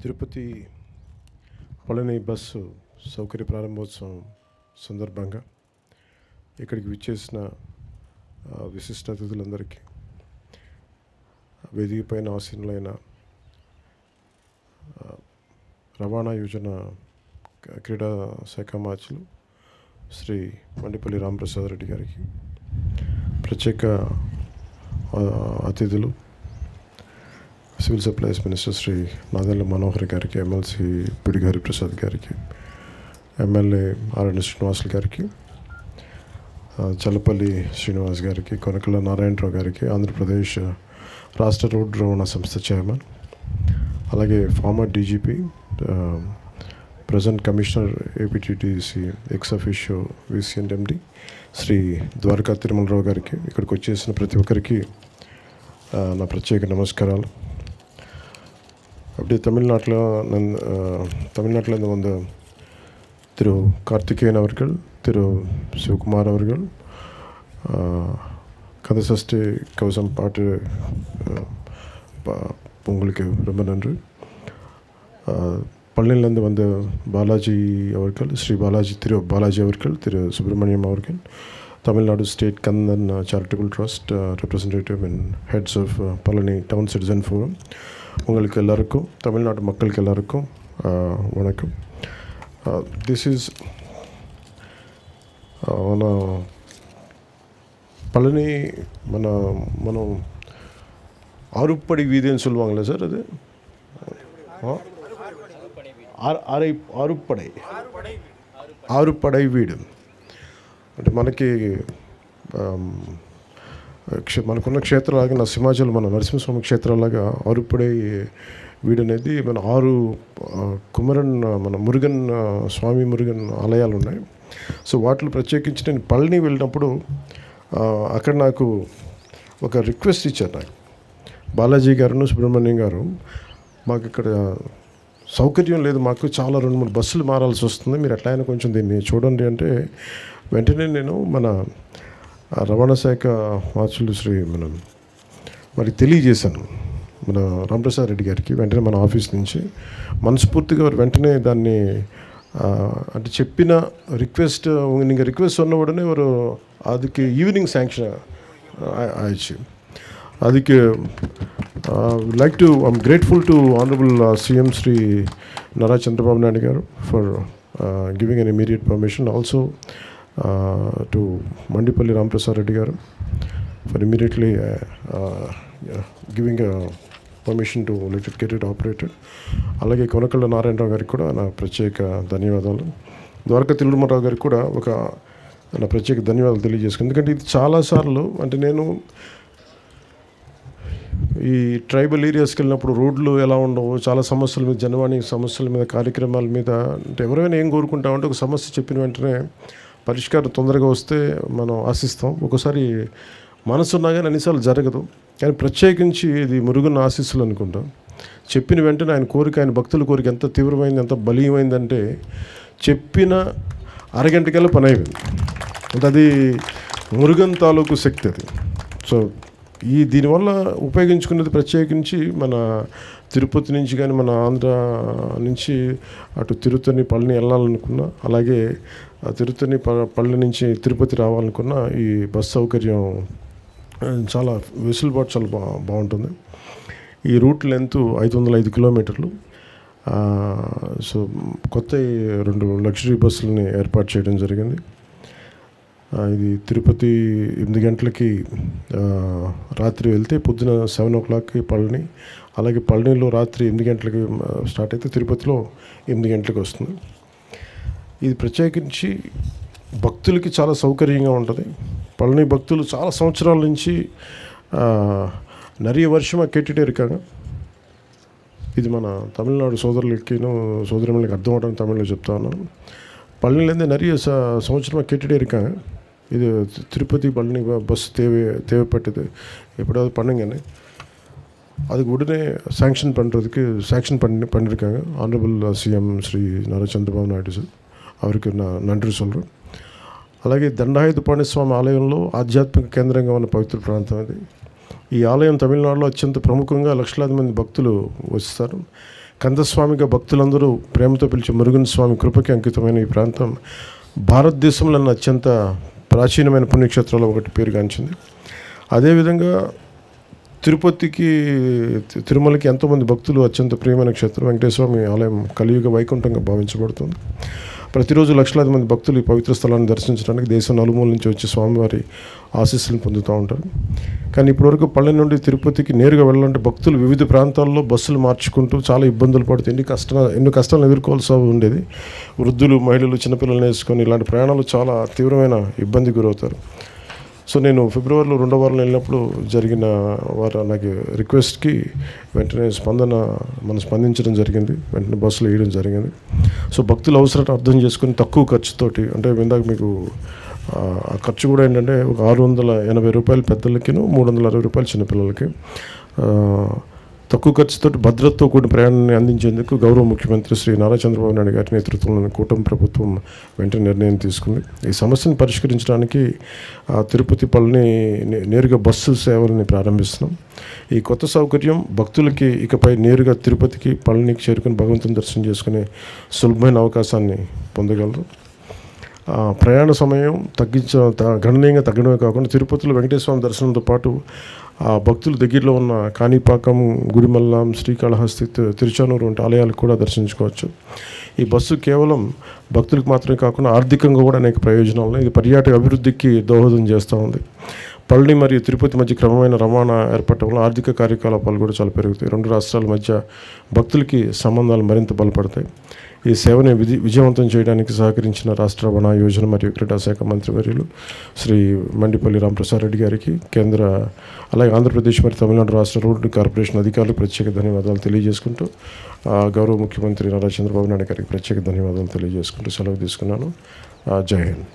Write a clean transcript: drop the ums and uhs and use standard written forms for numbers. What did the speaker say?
Tirupati Palani bus సౌకర్య ప్రారంభోత్సవం సందర్భంగా ఇక్కడికి విచ్చేసిన విశిష్ట అతిథులందరికీ, వేదిక పైన ఆసీనులైన రవాణా యోజన క్రీడా శాఖ మార్చులు శ్రీ మండిపల్లి రామప్రసాద్ రెడ్డి గారికి, ప్రత్యేక అతిథులు civil supplies minister Shri Nadendla Manohar గారికి, ఎమ్మెల్సీ పిడి హరిప్రసాద్ గారికి, ఎమ్మెల్యే ఆర్ఎన్ శ్రీనివాసులు గారికి, చల్లపల్లి శ్రీనివాస్ గారికి, కొనకళ్ళ నారాయణరావు గారికి, ఆంధ్రప్రదేశ్ రాష్ట్ర రోడ్డు రవాణా సంస్థ చైర్మన్, అలాగే former DGP, present commissioner APTTC ex officio VC and MD Shri Dwaraka Tirumalarao గారికి, ఇక్కడికి వచ్చేసిన ప్రతి ఒక్కరికి నా ప్రత్యేక నమస్కారాలు. அப்படி தமிழ்நாட்டிலேருந்து வந்த திரு கார்த்திகேயன் அவர்கள், திரு சிவகுமார் அவர்கள், கந்தசஷ்டி கவசம் பாட்டு உங்களுக்கு ரொம்ப நன்றி. பழனியிலேருந்து வந்த பாலாஜி அவர்கள், ஸ்ரீ பாலாஜி, திரு பாலாஜி அவர்கள், திரு சுப்பிரமணியம் அவர்கள், Tamil Nadu state Kandhan charitable trust representative and heads of Palani town citizen forum, உங்களுக்கு எல்லாருக்கும், தமிழ்நாட்டு மக்களுக்கு எல்லாருக்கும் வணக்கம். திஸ் இஸ் మన பழனி మనం ஆறுப்படை வீதின்னு சொல்லுவாங்களே சார், அது ఆరుపడై వీడు అంటే మనకున్న క్షేత్రాలాగా నా సింహాచలం మన నరసింహస్వామి క్షేత్రాలాగా ఆరుపడై వీడు అనేది మన 6 కుమరన్ మన మురుగన్ స్వామి మురుగన్ ఆలయాలు ఉన్నాయి. సో వాటిలో ప్రత్యేకించి నేను పళని వెళ్ళినప్పుడు అక్కడ నాకు ఒక రిక్వెస్ట్ ఇచ్చారు. నాకు బాలాజీ గారు, సుబ్రహ్మణ్యం గారు, మాకు ఇక్కడ సౌకర్యం లేదు, మాకు చాలా 2-3 బస్సులు మారాల్సి వస్తుంది, మీరు ఎట్లయినా కొంచెం దీన్ని చూడండి అంటే, వెంటనే నేను మన రవాణా శాఖ మార్చులు శ్రీ మరి తెలియజేశాను మన రామప్రసాద్ రెడ్డి గారికి. వెంటనే మన ఆఫీస్ నుంచి మనస్ఫూర్తిగా వెంటనే దాన్ని అంటే చెప్పిన రిక్వెస్ట్, நீங்கள் ரிக்வெஸ்ட் சொன்ன உடனே ஒரு அதுக்கு ஈவினிங் சாங்ஷன் ஆயிடுச்சு. அதுக்கு like to I'm grateful to honorable CM Sri Nara Chandrababu Naidu garu for giving an immediate permission, also to Mandipalli Ramprasad Reddy garu for immediately giving a permission to let it get it operated. అలాగే కొనకళ్ళ నారాయణరావు గారికి కూడా నా ప్రత్యేక ధన్యవాదాలు. ద్వారకా తిరుమలరావు గారికి కూడా ఒక నా ప్రత్యేక ధన్యవాదాలు తెలియజేసుకున్నాను. ఎందుకంటే ఇది చాలాసార్లు అంటే నేను ఈ ట్రైబల్ ఏరియాస్కి వెళ్ళినప్పుడు రోడ్లు ఎలా ఉండవు, చాలా సమస్యల మీద, జనవాణి సమస్యల మీద, కార్యక్రమాల మీద, అంటే ఎవరైనా ఏం కోరుకుంటామంటే ఒక సమస్య చెప్పిన వెంటనే పరిష్కారం తొందరగా వస్తే మనం ఆశిస్తాం. ఒకసారి మనసున్నా కానీ అన్నిసార్లు జరగదు. కానీ ప్రత్యేకించి ఇది మురుగున్న ఆశీస్సులు అనుకుంటాం. చెప్పిన వెంటనే ఆయన కోరిక, ఆయన భక్తుల కోరిక ఎంత తీవ్రమైంది, ఎంత బలీయమైందంటే చెప్పిన అరగంటకల్లా పని అయిపోయింది. అంటే అది మురుగన్ తాలూకు శక్తి అది. సో దీనివల్ల ఉపయోగించుకునేది ప్రత్యేకించి మన తిరుపతి నుంచి కానీ, మన ఆంధ్ర నుంచి అటు తిరుత్తని పళని వెళ్ళాలనుకున్నా, అలాగే తిరుత్తని పళని నుంచి తిరుపతి రావాలనుకున్నా ఈ బస్ సౌకర్యం చాలా వెసులుబాటు చాలా బాగుంటుంది. ఈ రూట్ లెంత్ 505 కిలోమీటర్లు. సో కొత్త 2 లగ్జరీ బస్సులని ఏర్పాటు చేయడం జరిగింది. ఇది తిరుపతి 8 గంటలకి రాత్రి వెళ్తే పొద్దున 7 o'clockకి పళని, అలాగే పళనిలో రాత్రి 8 గంటలకి స్టార్ట్ అయితే తిరుపతిలో 8 గంటలకు వస్తుంది. ఇది ప్రత్యేకించి భక్తులకి చాలా సౌకర్యంగా ఉంటుంది. పళని భక్తులు చాలా సంవత్సరాల నుంచి நிறைய வருஷமாக கேட்டுகிட்டே இருக்காங்க. ఇది మన తమిళనాడు సోదరులకి అర్థం అవడం తమిళ్లో చెప్తా ఉన్నాను. పళనిலேருந்து நிறைய సంవత్సరமாக கேட்டுகிட்டே இருக்காங்க. இது திருப்பதி பழனி பஸ் தேவைப்பட்டது, எப்படியாவது பண்ணுங்கன்னு. அதுக்கு உடனே சாங்ஷன் பண்ணியிருக்காங்க ஆனரபிள் சிஎம் ஸ்ரீ நாரா చంద్రబాబు నాయుడు సార్, அவருக்கு நான் நன்றி சொல்கிறேன். అలాగే దండాయుధపాణి స్వామి ఆలయంలో ఆధ్యాత్మిక కేంద్రంగా ఉన్న పవిత్ర ప్రాంతం అది. ఈ ఆలయం తమిళనాడులో అత్యంత ప్రముఖంగా లక్షలాది మంది భక్తులు వస్తారు. కందస్వామిగా భక్తులందరూ ప్రేమతో పిలిచే మురుగన్ స్వామి కృపకి అంకితమైన ఈ ప్రాంతం భారతదేశంలోని అత్యంత ప్రాచీనమైన పుణ్యక్షేత్రాల్లో ఒకటి పేరుగాంచింది. అదేవిధంగా తిరుమలకి ఎంతోమంది భక్తులు అత్యంత ప్రియమైన క్షేత్రం వెంకటేశ్వర స్వామి ఆలయం కలియుగ వైకుంఠంగా భావించబడుతుంది. ప్రతిరోజు లక్షలాది మంది భక్తులు ఈ పవిత్ర స్థలాన్ని దర్శించడానికి దేశం నలుమూల నుంచి వచ్చి స్వామివారి ఆశీస్సులను పొందుతూ ఉంటారు. కానీ ఇప్పటివరకు పల్లె నుండి తిరుపతికి నేరుగా వెళ్ళాలంటే భక్తులు వివిధ ప్రాంతాల్లో బస్సులు మార్చుకుంటూ చాలా ఇబ్బందులు పడుతూ ఎన్ని కష్టాలను ఎదుర్కోవాల్సి ఉండేది. వృద్ధులు, మహిళలు, చిన్నపిల్లలు వేసుకొని ఇలాంటి ప్రయాణాలు చాలా తీవ్రమైన ఇబ్బంది గురవుతారు. సో నేను ఫిబ్రవరిలో 2వ వారంలో వెళ్ళినప్పుడు జరిగిన నాకు రిక్వెస్ట్కి వెంటనే మనం స్పందించడం జరిగింది. వెంటనే బస్సులు వేయడం జరిగింది. సో భక్తుల అవసరాన్ని అర్థం చేసుకుని తక్కువ ఖర్చుతోటి, అంటే ఇందాక మీకు ఆ ఖర్చు కూడా ఏంటంటే ఒక 680 రూపాయలు పెద్దలకి, 360 రూపాయలు చిన్నపిల్లలకి తక్కువ ఖర్చుతో భద్రతతో కూడిన ప్రయాణాన్ని అందించేందుకు గౌరవ ముఖ్యమంత్రి శ్రీ నారా చంద్రబాబు నాయుడు గారి నేతృత్వంలోని కూటమి ప్రభుత్వం వెంటనే నిర్ణయం తీసుకుంది. ఈ సమస్యను పరిష్కరించడానికి తిరుపతి పళని నేరుగా బస్సు సేవల్ని ప్రారంభిస్తున్నాం. ఈ కొత్త సౌకర్యం భక్తులకి ఇకపై నేరుగా తిరుపతికి, పళనికి చేరుకుని భగవంతుని దర్శనం చేసుకునే సులభమైన అవకాశాన్ని పొందగలరు. ప్రయాణ సమయం గణనీయంగా తగ్గడమే కాకుండా తిరుపతిలో వెంకటేశ్వర స్వామి దర్శనంతో పాటు భక్తులు దగ్గరలో ఉన్న కాణిపాకం, గుడిమల్లం, శ్రీకాళహస్తి, తిరుచానూరు వంటి ఆలయాలకు కూడా దర్శించుకోవచ్చు. ఈ బస్సు కేవలం భక్తులకు మాత్రమే కాకుండా ఆర్థికంగా కూడా అనేక ప్రయోజనాలు, ఇది పర్యాటక అభివృద్ధికి దోహదం చేస్తూ ఉంది. పళని మరియు తిరుపతి మధ్య క్రమమైన రవాణా ఏర్పడటం వల్ల ఆర్థిక కార్యకలాపాలు కూడా చాలా పెరుగుతాయి. 2 రాష్ట్రాల మధ్య భక్తులకి సంబంధాలు మరింత బలపడతాయి. ఈ సేవని విజయవంతం చేయడానికి సహకరించిన రాష్ట్ర రవాణా యోజన మరియు క్రీడా శాఖ మంత్రివర్యులు శ్రీ మండిపల్లి రామప్రసాద్ రెడ్డి గారికి, అలాగే ఆంధ్రప్రదేశ్ మరియు తమిళనాడు రాష్ట్ర రోడ్డు కార్పొరేషన్ అధికారులకు ప్రత్యేక ధన్యవాదాలు తెలియజేసుకుంటూ, గౌరవ ముఖ్యమంత్రి నారా చంద్రబాబు నాయుడు గారికి ప్రత్యేక ధన్యవాదాలు తెలియజేసుకుంటూ సెలవు తీసుకున్నాను. జై హింద్.